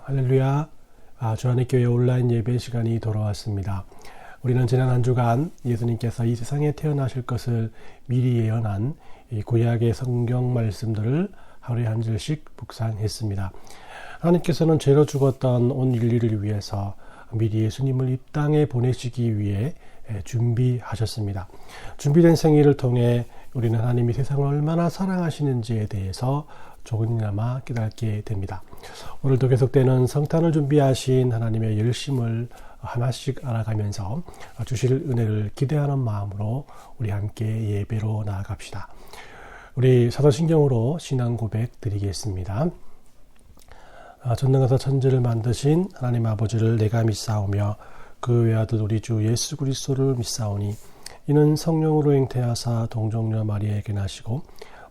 할렐루야. 주안의 교회 온라인 예배 시간이 돌아왔습니다. 우리는 지난 한 주간 예수님께서 이 세상에 태어나실 것을 미리 예언한 이 구약의 성경 말씀들을 하루에 한 절씩 묵상했습니다. 하나님께서는 죄로 죽었던 온 인류를 위해서 미리 예수님을 이 땅에 보내시기 위해 준비하셨습니다. 준비된 생일을 통해 우리는 하나님이 세상을 얼마나 사랑하시는지에 대해서 조금이나마 깨닫게 됩니다. 오늘도 계속되는 성탄을 준비하신 하나님의 열심을 하나씩 알아가면서 주실 은혜를 기대하는 마음으로 우리 함께 예배로 나아갑시다. 우리 사도신경으로 신앙 고백 드리겠습니다. 전능하사 천지를 만드신 하나님 아버지를 내가 믿사오며 그 외아들 우리 주 예수 그리스도를 믿사오니 이는 성령으로 잉태하사 동정녀 마리아에게 나시고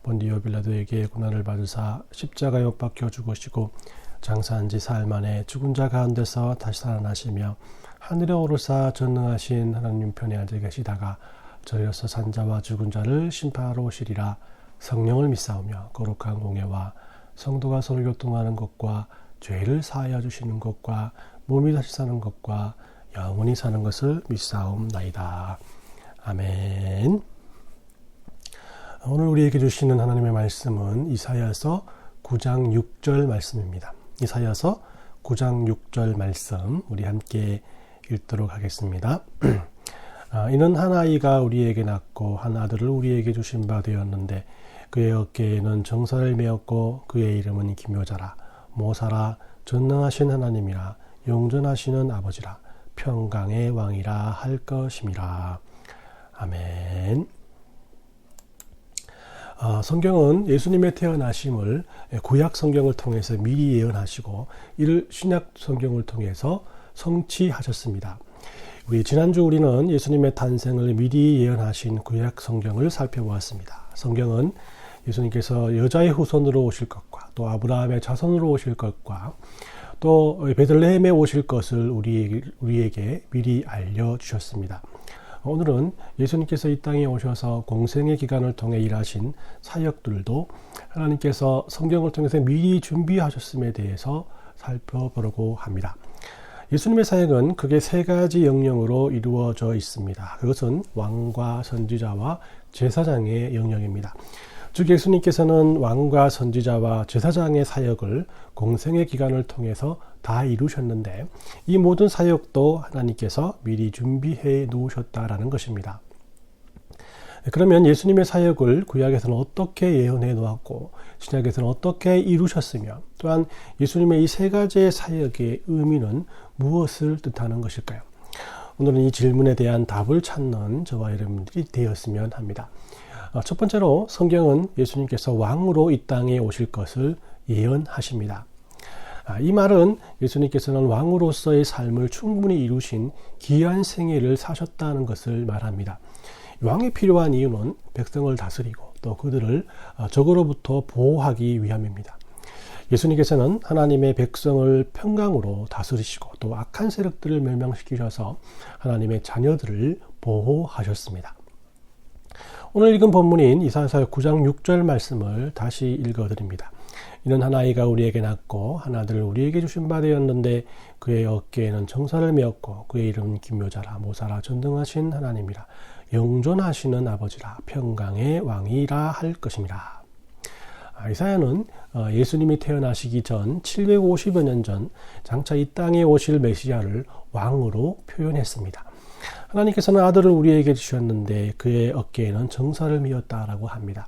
본디오 빌라도에게 고난을 받으사 십자가에 못 박혀 죽으시고 장사한 지 사흘 만에 죽은 자 가운데서 다시 살아나시며 하늘에 오르사 전능하신 하나님 편에 앉아 계시다가 저리로서 산자와 죽은 자를 심판하러 오시리라. 성령을 믿사오며 거룩한 공예와 성도가 서로 교통하는 것과 죄를 사하여 주시는 것과 몸이 다시 사는 것과 영원히 사는 것을 믿사옵나이다. 아멘. 오늘 우리에게 주시는 하나님의 말씀은 이사야서 9장 6절 말씀입니다. 이사야서 9장 6절 말씀 우리 함께 읽도록 하겠습니다. 이는 한 아이가 우리에게 낳고 한 아들을 우리에게 주신 바 되었는데 그의 어깨에는 정사를 메었고 그의 이름은 기묘자라 모사라 전능하신 하나님이라 영존하시는 아버지라 평강의 왕이라 할 것임이라. 아멘. 성경은 예수님의 태어나심을 구약 성경을 통해서 미리 예언하시고 이를 신약 성경을 통해서 성취하셨습니다. 지난주 우리는 예수님의 탄생을 미리 예언하신 구약 성경을 살펴보았습니다. 성경은 예수님께서 여자의 후손으로 오실 것과 또 아브라함의 자손으로 오실 것과 또 베들레헴에 오실 것을 우리에게 미리 알려주셨습니다. 오늘은 예수님께서 이 땅에 오셔서 공생의 기간을 통해 일하신 사역들도 하나님께서 성경을 통해서 미리 준비하셨음에 대해서 살펴보려고 합니다. 예수님의 사역은 크게 세 가지 영역으로 이루어져 있습니다. 그것은 왕과 선지자와 제사장의 영역입니다. 즉 예수님께서는 왕과 선지자와 제사장의 사역을 공생의 기간을 통해서 다 이루셨는데 이 모든 사역도 하나님께서 미리 준비해 놓으셨다라는 것입니다. 그러면 예수님의 사역을 구약에서는 어떻게 예언해 놓았고 신약에서는 어떻게 이루셨으며 또한 예수님의 이 세 가지의 사역의 의미는 무엇을 뜻하는 것일까요? 오늘은 이 질문에 대한 답을 찾는 저와 여러분들이 되었으면 합니다. 첫 번째로 성경은 예수님께서 왕으로 이 땅에 오실 것을 예언하십니다. 이 말은 예수님께서는 왕으로서의 삶을 충분히 이루신 귀한 생애를 사셨다는 것을 말합니다. 왕이 필요한 이유는 백성을 다스리고 또 그들을 적으로부터 보호하기 위함입니다. 예수님께서는 하나님의 백성을 평강으로 다스리시고 또 악한 세력들을 멸망시키셔서 하나님의 자녀들을 보호하셨습니다. 오늘 읽은 본문인 이사야서 9장 6절 말씀을 다시 읽어드립니다. 이는 한 아이가 우리에게 낳고 한 아들을 우리에게 주신 바 되었는데 그의 어깨에는 정사를 메었고 그의 이름은 기묘자라 모사라 전능하신 하나님이라 영존하시는 아버지라 평강의 왕이라 할 것임이라. 이사야는 예수님이 태어나시기 전 750여 년 전 장차 이 땅에 오실 메시아를 왕으로 표현했습니다. 하나님께서는 아들을 우리에게 주셨는데 그의 어깨에는 정사를 메었다라고 합니다.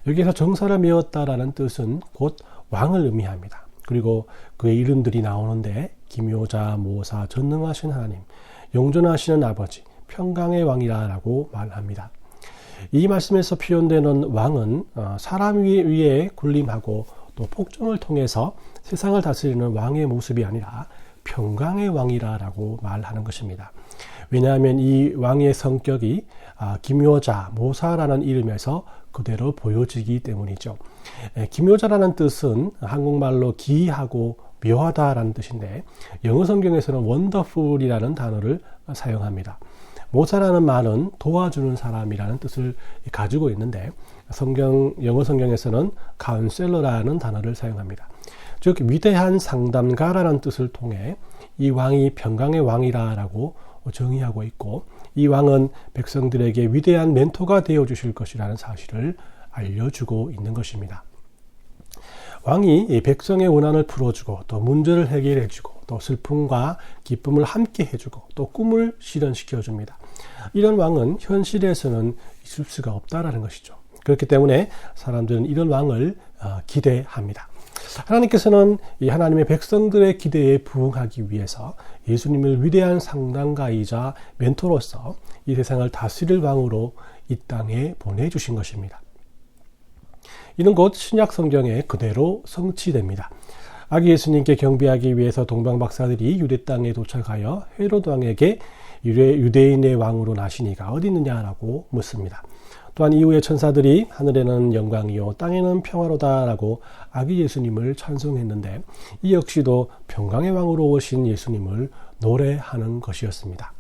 여기에서 정사를 메었다라는 뜻은 곧 왕을 의미합니다. 그리고 그의 이름들이 나오는데 기묘자, 모사, 전능하신 하나님, 영존하시는 아버지, 평강의 왕이라고 말합니다. 이 말씀에서 표현되는 왕은 사람 위에 군림하고 또 폭정을 통해서 세상을 다스리는 왕의 모습이 아니라 평강의 왕이라고 말하는 것입니다. 왜냐하면 이 왕의 성격이 기묘자, 모사라는 이름에서 그대로 보여지기 때문이죠. 기묘자라는 뜻은 한국말로 기이하고 묘하다라는 뜻인데 영어 성경에서는 wonderful이라는 단어를 사용합니다. 모사라는 말은 도와주는 사람이라는 뜻을 가지고 있는데 영어 성경에서는 counselor라는 단어를 사용합니다. 즉 위대한 상담가라는 뜻을 통해 이 왕이 평강의 왕이라고 정의하고 있고, 이 왕은 백성들에게 위대한 멘토가 되어 주실 것이라는 사실을 알려주고 있는 것입니다. 왕이 백성의 원한을 풀어주고 또 문제를 해결해주고 또 슬픔과 기쁨을 함께 해주고 또 꿈을 실현시켜줍니다. 이런 왕은 현실에서는 있을 수가 없다라는 것이죠. 그렇기 때문에 사람들은 이런 왕을 기대합니다. 하나님께서는 이 하나님의 백성들의 기대에 부응하기 위해서 예수님을 위대한 상담가이자 멘토로서 이 세상을 다스릴 왕으로 이 땅에 보내주신 것입니다. 이는 곧 신약 성경에 그대로 성취됩니다. 아기 예수님께 경배하기 위해서 동방 박사들이 유대 땅에 도착하여 헤롯 왕에게 유대인의 왕으로 나시니가 어디 있느냐라고 묻습니다. 또한 이후에 천사들이 하늘에는 영광이요 땅에는 평화로다라고 아기 예수님을 찬송했는데, 이 역시도 평강의 왕으로 오신 예수님을 노래하는 것이었습니다.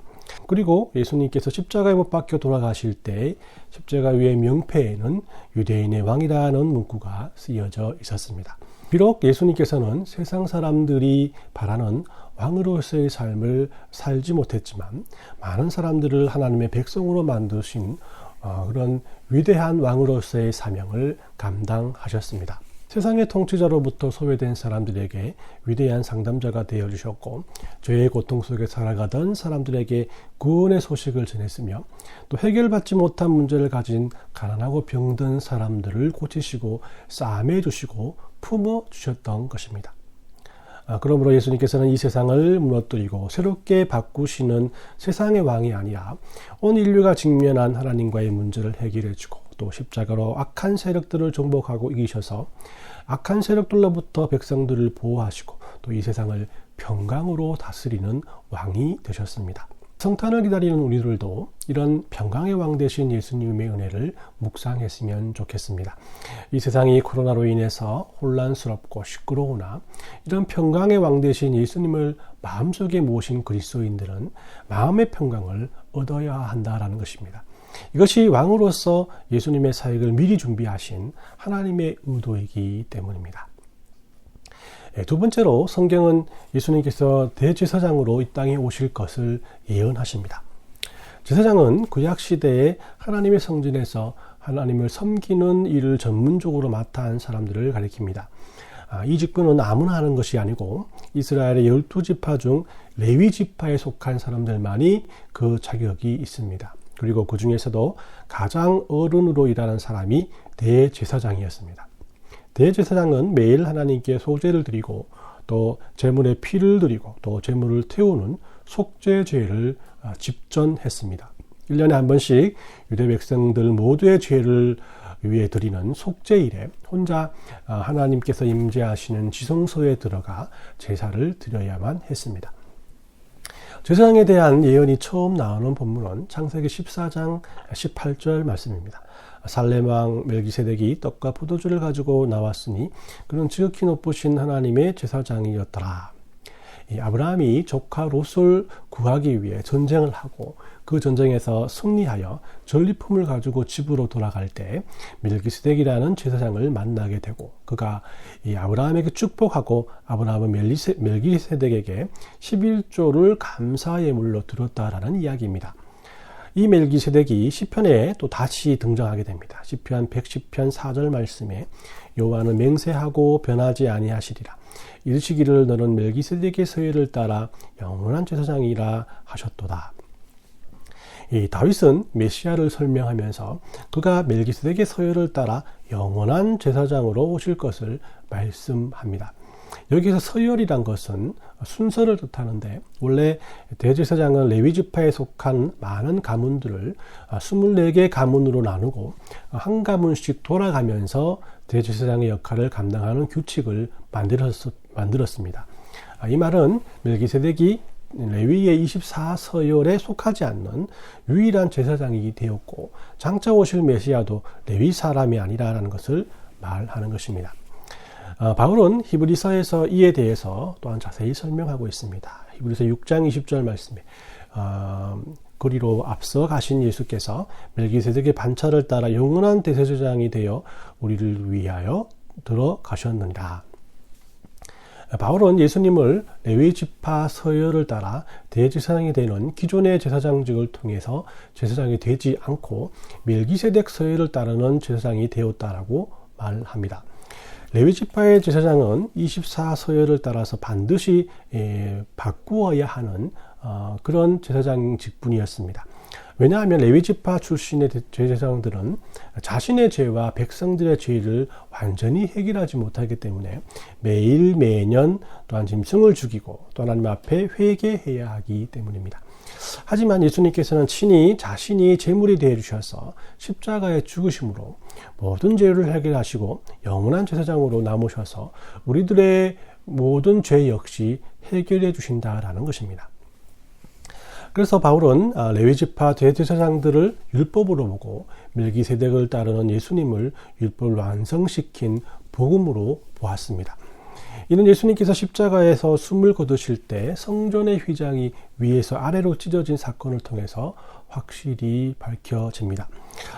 그리고 예수님께서 십자가에 못 박혀 돌아가실 때 십자가 위의 명패에는 유대인의 왕이라는 문구가 쓰여져 있었습니다. 비록 예수님께서는 세상 사람들이 바라는 왕으로서의 삶을 살지 못했지만 많은 사람들을 하나님의 백성으로 만드신 그런 위대한 왕으로서의 사명을 감당하셨습니다. 세상의 통치자로부터 소외된 사람들에게 위대한 상담자가 되어주셨고, 죄의 고통 속에 살아가던 사람들에게 구원의 소식을 전했으며, 또 해결받지 못한 문제를 가진 가난하고 병든 사람들을 고치시고 싸매 주시고 품어 주셨던 것입니다. 그러므로 예수님께서는 이 세상을 무너뜨리고 새롭게 바꾸시는 세상의 왕이 아니라 온 인류가 직면한 하나님과의 문제를 해결해주고, 또 십자가로 악한 세력들을 정복하고 이기셔서 악한 세력들로부터 백성들을 보호하시고 또 이 세상을 평강으로 다스리는 왕이 되셨습니다. 성탄을 기다리는 우리들도 이런 평강의 왕 되신 예수님의 은혜를 묵상했으면 좋겠습니다. 이 세상이 코로나로 인해서 혼란스럽고 시끄러우나 이런 평강의 왕 되신 예수님을 마음속에 모신 그리스도인들은 마음의 평강을 얻어야 한다라는 것입니다. 이것이 왕으로서 예수님의 사역을 미리 준비하신 하나님의 의도이기 때문입니다. 두 번째로 성경은 예수님께서 대제사장으로 이 땅에 오실 것을 예언하십니다. 제사장은 구약시대에 하나님의 성전에서 하나님을 섬기는 일을 전문적으로 맡아 한 사람들을 가리킵니다. 이 직분은 아무나 하는 것이 아니고 이스라엘의 12지파 중 레위 지파에 속한 사람들만이 그 자격이 있습니다. 그리고 그 중에서도 가장 어른으로 일하는 사람이 대제사장이었습니다. 대제사장은 매일 하나님께 소제를 드리고 또 제물의 피를 드리고 또 제물을 태우는 속죄제를 집전했습니다. 1년에 한 번씩 유대 백성들 모두의 죄를 위해 드리는 속죄일에 혼자 하나님께서 임재하시는 지성소에 들어가 제사를 드려야만 했습니다. 제사장에 대한 예언이 처음 나오는 본문은 창세기 14장 18절 말씀입니다. 살렘왕 멜기세덱이 떡과 포도주를 가지고 나왔으니 그는 지극히 높으신 하나님의 제사장이었더라. 아브라함이 조카 롯을 구하기 위해 전쟁을 하고 그 전쟁에서 승리하여 전리품을 가지고 집으로 돌아갈 때 멜기세덱이라는 제사장을 만나게 되고, 그가 이 아브라함에게 축복하고 아브라함은 멜기세덱에게 11조를 감사 예물로 드렸다라는 이야기입니다. 이 멜기세덱이 시편에 또 다시 등장하게 됩니다. 시편 110편 4절 말씀에 여호와는 맹세하고 변하지 아니하시리라. 이르시기를 너는 멜기세덱의 서열을 따라 영원한 제사장이라 하셨도다. 이 다윗은 메시아를 설명하면서 그가 멜기세덱의 서열을 따라 영원한 제사장으로 오실 것을 말씀합니다. 여기서 서열이란 것은 순서를 뜻하는데, 원래 대제사장은 레위 지파에 속한 많은 가문들을 24개 가문으로 나누고 한 가문씩 돌아가면서 대제사장의 역할을 감당하는 규칙을 만들었습니다. 이 말은 멜기세덱이 레위의 24서열에 속하지 않는 유일한 제사장이 되었고, 장차 오실 메시아도 레위 사람이 아니라는 것을 말하는 것입니다. 바울은 히브리서에서 이에 대해서 또한 자세히 설명하고 있습니다. 히브리서 6장 20절 말씀에 그리로 앞서 가신 예수께서 멜기세덱의 반차를 따라 영원한 대제사장이 되어 우리를 위하여 들어가셨느니라. 바울은 예수님을 레위 지파 서열을 따라 대제사장이 되는 기존의 제사장직을 통해서 제사장이 되지 않고 멜기세덱 서열을 따르는 제사장이 되었다라고 말합니다. 레위 지파의 제사장은 24서열을 따라서 반드시 바꾸어야 하는 그런 제사장 직분이었습니다. 왜냐하면 레위 지파 출신의 제사장들은 자신의 죄와 백성들의 죄를 완전히 해결하지 못하기 때문에 매일 매년 또한 짐승을 죽이고 또 하나님 앞에 회개해야 하기 때문입니다. 하지만 예수님께서는 친히 자신이 제물이 되어 주셔서 십자가에 죽으심으로 모든 죄를 해결하시고 영원한 제사장으로 남으셔서 우리들의 모든 죄 역시 해결해 주신다라는 것입니다. 그래서 바울은 레위지파 대제사장들을 율법으로 보고 멜기세덱을 따르는 예수님을 율법을 완성시킨 복음으로 보았습니다. 이는 예수님께서 십자가에서 숨을 거두실 때 성전의 휘장이 위에서 아래로 찢어진 사건을 통해서 확실히 밝혀집니다.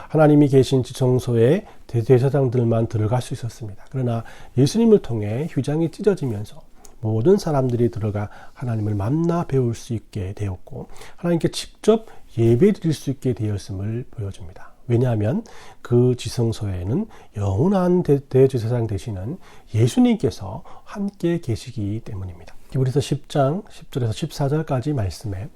하나님이 계신 지성소에 대제사장들만 들어갈 수 있었습니다. 그러나 예수님을 통해 휘장이 찢어지면서 모든 사람들이 들어가 하나님을 만나 배울 수 있게 되었고 하나님께 직접 예배 드릴 수 있게 되었음을 보여줍니다. 왜냐하면 그 지성소에는 영원한 대제사장 되시는 예수님께서 함께 계시기 때문입니다. 히브리서 10장 10절에서 14절까지 말씀에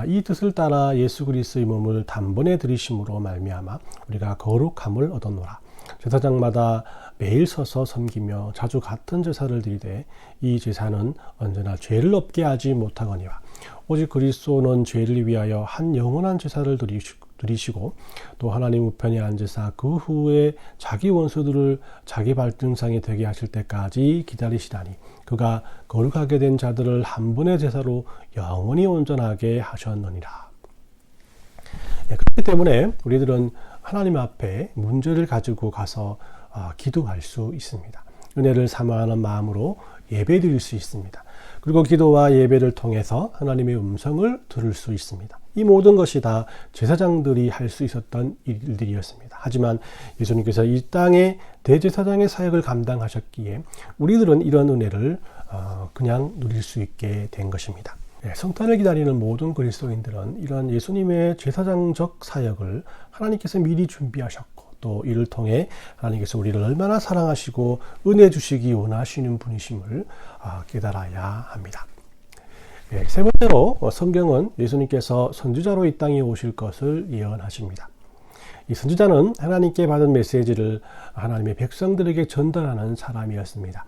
이 뜻을 따라 예수 그리스도의 몸을 단번에 드리심으로 말미암아 우리가 거룩함을 얻었노라. 제사장마다 매일 서서 섬기며 자주 같은 제사를 드리되 이 제사는 언제나 죄를 없게 하지 못하거니와 오직 그리스도는 죄를 위하여 한 영원한 제사를 드리시고 또 하나님 우편에 앉으사 그 후에 자기 원수들을 자기 발등상이 되게 하실 때까지 기다리시다니 그가 거룩하게 된 자들을 한 번의 제사로 영원히 온전하게 하셨느니라. 그렇기 때문에 우리들은 하나님 앞에 문제를 가지고 가서 기도할 수 있습니다. 은혜를 사모하는 마음으로 예배 드릴 수 있습니다. 그리고 기도와 예배를 통해서 하나님의 음성을 들을 수 있습니다. 이 모든 것이 다 제사장들이 할 수 있었던 일들이었습니다. 하지만 예수님께서 이 땅에 대제사장의 사역을 감당하셨기에 우리들은 이런 은혜를 그냥 누릴 수 있게 된 것입니다. 성탄을 기다리는 모든 그리스도인들은 이런 예수님의 제사장적 사역을 하나님께서 미리 준비하셨고 또 이를 통해 하나님께서 우리를 얼마나 사랑하시고 은혜 주시기 원하시는 분이심을 깨달아야 합니다. 세 번째로 성경은 예수님께서 선지자로 이 땅에 오실 것을 예언하십니다. 이 선지자는 하나님께 받은 메시지를 하나님의 백성들에게 전달하는 사람이었습니다.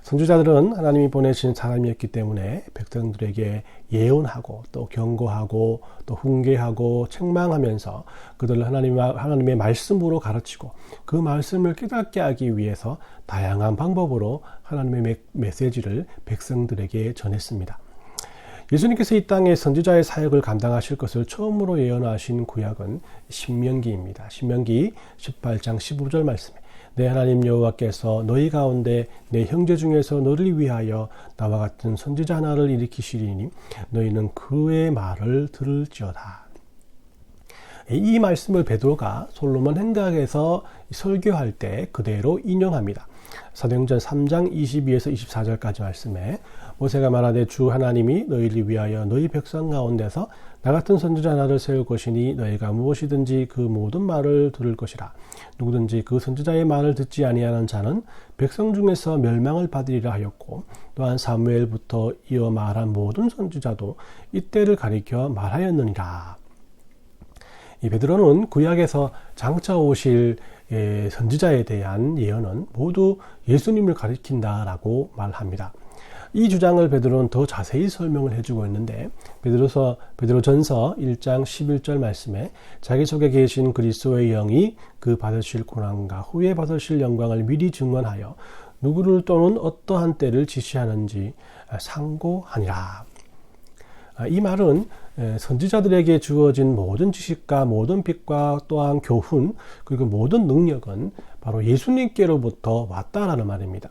선지자들은 하나님이 보내신 사람이었기 때문에 백성들에게 예언하고 또 경고하고 또 훈계하고 책망하면서 그들을 하나님의 말씀으로 가르치고 그 말씀을 깨닫게 하기 위해서 다양한 방법으로 하나님의 메시지를 백성들에게 전했습니다. 예수님께서 이 땅에 선지자의 사역을 감당하실 것을 처음으로 예언하신 구약은 신명기입니다. 신명기 18장 15절 말씀에 내 하나님 여호와께서 너희 가운데 내 형제 중에서 너를 위하여 나와 같은 선지자 하나를 일으키시리니 너희는 그의 말을 들을지어다. 이 말씀을 베드로가 솔로몬 행각에서 설교할 때 그대로 인용합니다. 사도행전 3장 22에서 24절까지 말씀에 모세가 말하되 주 하나님이 너희를 위하여 너희 백성 가운데서 나 같은 선지자 하나를 세울 것이니 너희가 무엇이든지 그 모든 말을 들을 것이라. 누구든지 그 선지자의 말을 듣지 아니하는 자는 백성 중에서 멸망을 받으리라 하였고 또한 사무엘부터 이어 말한 모든 선지자도 이때를 가리켜 말하였느니라. 이 베드로는 구약에서 장차 오실 선지자에 대한 예언은 모두 예수님을 가리킨다라고 말합니다. 이 주장을 베드로는 더 자세히 설명을 해주고 있는데 베드로전서 1장 11절 말씀에 자기 속에 계신 그리스도의 영이 그 받으실 고난과 후에 받으실 영광을 미리 증언하여 누구를 또는 어떠한 때를 지시하는지 상고하니라. 이 말은 선지자들에게 주어진 모든 지식과 모든 빛과 또한 교훈 그리고 모든 능력은 바로 예수님께로부터 왔다라는 말입니다.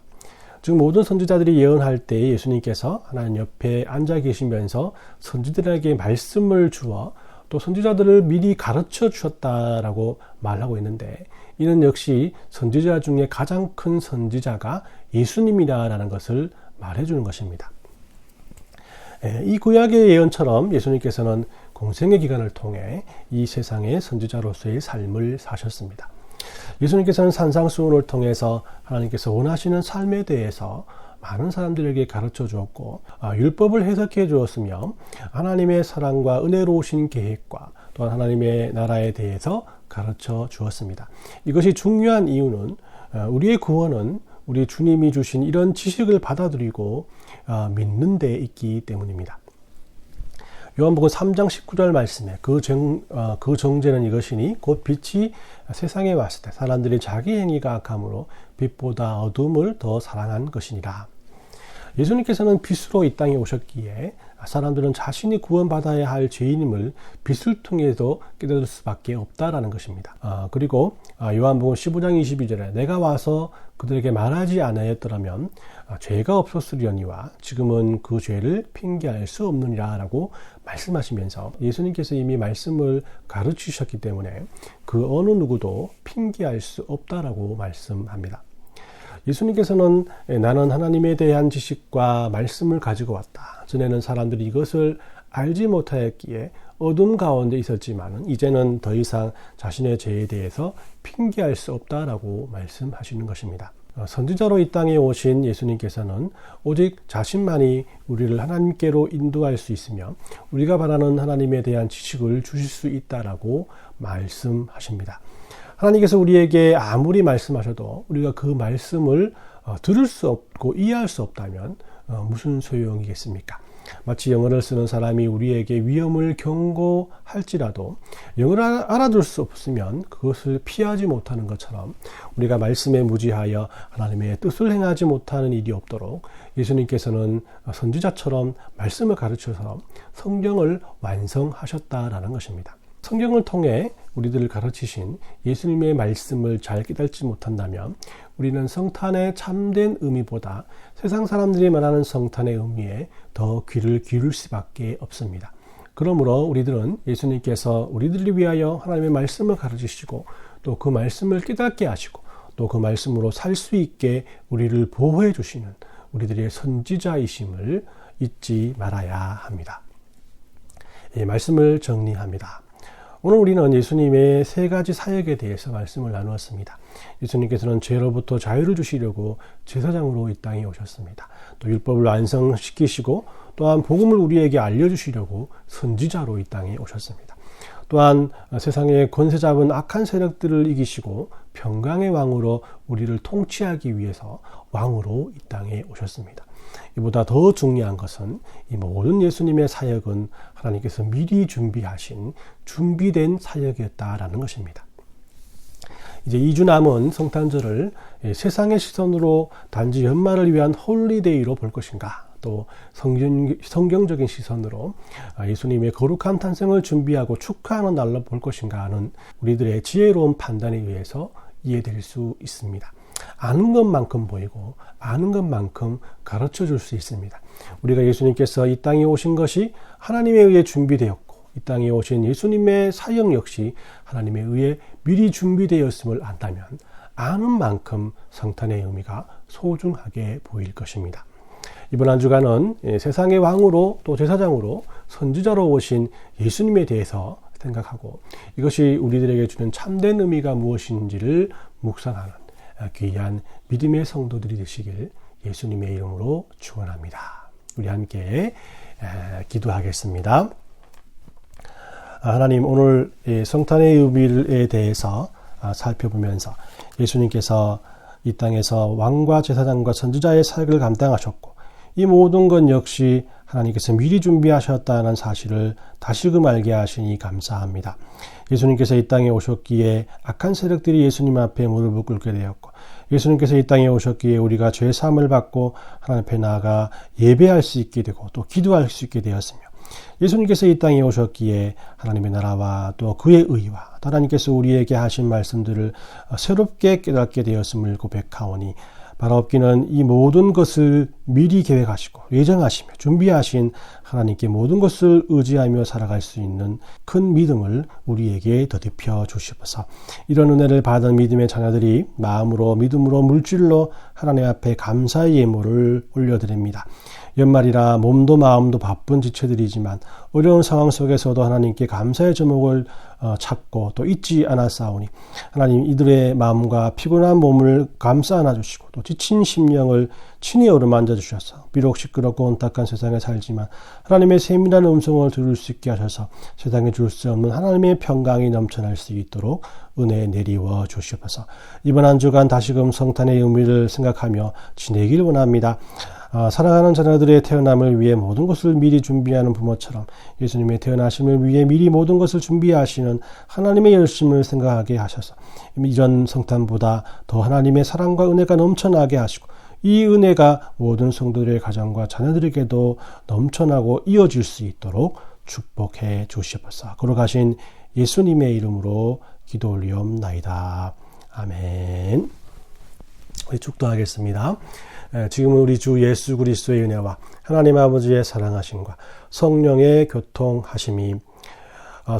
즉 모든 선지자들이 예언할 때 예수님께서 하나님 옆에 앉아 계시면서 선지자들에게 말씀을 주어 또 선지자들을 미리 가르쳐 주셨다라고 말하고 있는데 이는 역시 선지자 중에 가장 큰 선지자가 예수님이라는 것을 말해주는 것입니다. 이 구약의 예언처럼 예수님께서는 공생의 기간을 통해 이 세상의 선지자로서의 삶을 사셨습니다. 예수님께서는 산상수훈을 통해서 하나님께서 원하시는 삶에 대해서 많은 사람들에게 가르쳐 주었고 율법을 해석해 주었으며 하나님의 사랑과 은혜로우신 계획과 또한 하나님의 나라에 대해서 가르쳐 주었습니다. 이것이 중요한 이유는 우리의 구원은 우리 주님이 주신 이런 지식을 받아들이고 믿는 데 있기 때문입니다. 요한복음 3장 19절 말씀에 그 정죄는 이것이니 곧 빛이 세상에 왔을 때 사람들이 자기 행위가 악함으로 빛보다 어둠을 더 사랑한 것이니라. 예수님께서는 빛으로 이 땅에 오셨기에 사람들은 자신이 구원받아야 할 죄인임을 빛을 통해서 깨달을 수밖에 없다라는 것입니다. 그리고 요한복음 15장 22절에 내가 와서 그들에게 말하지 않았더라면 죄가 없었으려니와 지금은 그 죄를 핑계할 수 없느니라 라고 말씀하시면서 예수님께서 이미 말씀을 가르치셨기 때문에 그 어느 누구도 핑계할 수 없다라고 말씀합니다. 예수님께서는 나는 하나님에 대한 지식과 말씀을 가지고 왔다. 전에는 사람들이 이것을 알지 못하였기에 어둠 가운데 있었지만 이제는 더 이상 자신의 죄에 대해서 핑계할 수 없다라고 말씀하시는 것입니다. 선지자로 이 땅에 오신 예수님께서는 오직 자신만이 우리를 하나님께로 인도할 수 있으며 우리가 바라는 하나님에 대한 지식을 주실 수 있다라고 말씀하십니다. 하나님께서 우리에게 아무리 말씀하셔도 우리가 그 말씀을 들을 수 없고 이해할 수 없다면 무슨 소용이겠습니까? 마치 영어를 쓰는 사람이 우리에게 위험을 경고할지라도 영어를 알아들 수 없으면 그것을 피하지 못하는 것처럼 우리가 말씀에 무지하여 하나님의 뜻을 행하지 못하는 일이 없도록 예수님께서는 선지자처럼 말씀을 가르쳐서 성경을 완성하셨다라는 것입니다. 성경을 통해 우리들을 가르치신 예수님의 말씀을 잘 깨닫지 못한다면 우리는 성탄의 참된 의미보다 세상 사람들이 말하는 성탄의 의미에 더 귀를 기울일 수밖에 없습니다. 그러므로 우리들은 예수님께서 우리들을 위하여 하나님의 말씀을 가르치시고 또 그 말씀을 깨닫게 하시고 또 그 말씀으로 살 수 있게 우리를 보호해 주시는 우리들의 선지자이심을 잊지 말아야 합니다. 이 말씀을 정리합니다. 오늘 우리는 예수님의 세 가지 사역에 대해서 말씀을 나누었습니다. 예수님께서는 죄로부터 자유를 주시려고 제사장으로 이 땅에 오셨습니다. 또 율법을 완성시키시고 또한 복음을 우리에게 알려주시려고 선지자로 이 땅에 오셨습니다. 또한 세상의 권세 잡은 악한 세력들을 이기시고 평강의 왕으로 우리를 통치하기 위해서 왕으로 이 땅에 오셨습니다. 이보다 더 중요한 것은 이 모든 예수님의 사역은 하나님께서 미리 준비하신 준비된 사역이었다라는 것입니다. 이제 2주 남은 성탄절을 세상의 시선으로 단지 연말을 위한 홀리데이로 볼 것인가, 또 성경적인 시선으로 예수님의 거룩한 탄생을 준비하고 축하하는 날로 볼 것인가 하는 우리들의 지혜로운 판단에 의해서 이해될 수 있습니다. 아는 것만큼 보이고 아는 것만큼 가르쳐 줄 수 있습니다. 우리가 예수님께서 이 땅에 오신 것이 하나님에 의해 준비되었고 이 땅에 오신 예수님의 사역 역시 하나님에 의해 미리 준비되었음을 안다면 아는 만큼 성탄의 의미가 소중하게 보일 것입니다. 이번 한 주간은 세상의 왕으로 또 제사장으로 선지자로 오신 예수님에 대해서 생각하고 이것이 우리들에게 주는 참된 의미가 무엇인지를 묵상하는 귀한 믿음의 성도들이 되시길 예수님의 이름으로 축원합니다. 우리 함께 기도하겠습니다. 하나님, 오늘 성탄의 의미에 대해서 살펴보면서 예수님께서 이 땅에서 왕과 제사장과 선지자의 사역을 감당하셨고 이 모든 것 역시 하나님께서 미리 준비하셨다는 사실을 다시금 알게 하시니 감사합니다. 예수님께서 이 땅에 오셨기에 악한 세력들이 예수님 앞에 무릎을 꿇게 되었고 예수님께서 이 땅에 오셨기에 우리가 죄 사함을 받고 하나님 앞에 나아가 예배할 수 있게 되고 또 기도할 수 있게 되었으며 예수님께서 이 땅에 오셨기에 하나님의 나라와 또 그의 의와 하나님께서 우리에게 하신 말씀들을 새롭게 깨닫게 되었음을 고백하오니 말하옵기는 이 모든 것을 미리 계획하시고 예정하시며 준비하신 하나님께 모든 것을 의지하며 살아갈 수 있는 큰 믿음을 우리에게 더딥혀 주시옵소서. 이런 은혜를 받은 믿음의 자녀들이 마음으로 믿음으로 물질로 하나님 앞에 감사의 예물을 올려드립니다. 연말이라 몸도 마음도 바쁜 지체들이지만 어려운 상황 속에서도 하나님께 감사의 제목을 찾고 또 잊지 않았사오니 하나님 이들의 마음과 피곤한 몸을 감싸 안아주시고 또 지친 심령을 친히 어루만져 주셔서 비록 시끄럽고 온탁한 세상에 살지만 하나님의 세밀한 음성을 들을 수 있게 하셔서 세상에 줄 수 없는 하나님의 평강이 넘쳐날 수 있도록 은혜 내리워 주시옵소서. 이번 한 주간 다시금 성탄의 의미를 생각하며 지내길 원합니다. 사랑하는 자녀들의 태어남을 위해 모든 것을 미리 준비하는 부모처럼 예수님의 태어나심을 위해 미리 모든 것을 준비하시는 하나님의 열심을 생각하게 하셔서 이전 성탄보다 더 하나님의 사랑과 은혜가 넘쳐나게 하시고 이 은혜가 모든 성도들의 가정과 자녀들에게도 넘쳐나고 이어질 수 있도록 축복해 주시옵소서. 걸어가신 예수님의 이름으로 기도 올리옵나이다. 아멘. 우리 축도하겠습니다. 지금은 우리 주 예수 그리스도의 은혜와 하나님 아버지의 사랑하심과 성령의 교통하심이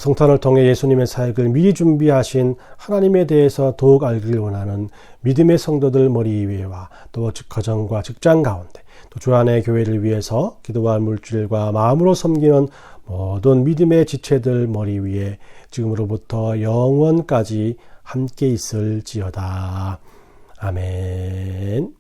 성탄을 통해 예수님의 사역을 미리 준비하신 하나님에 대해서 더욱 알기를 원하는 믿음의 성도들 머리 위에와 또 가정과 직장 가운데 또 주안의 교회를 위해서 기도와 물질과 마음으로 섬기는 모든 믿음의 지체들 머리 위에 지금으로부터 영원까지 함께 있을지어다. 아멘.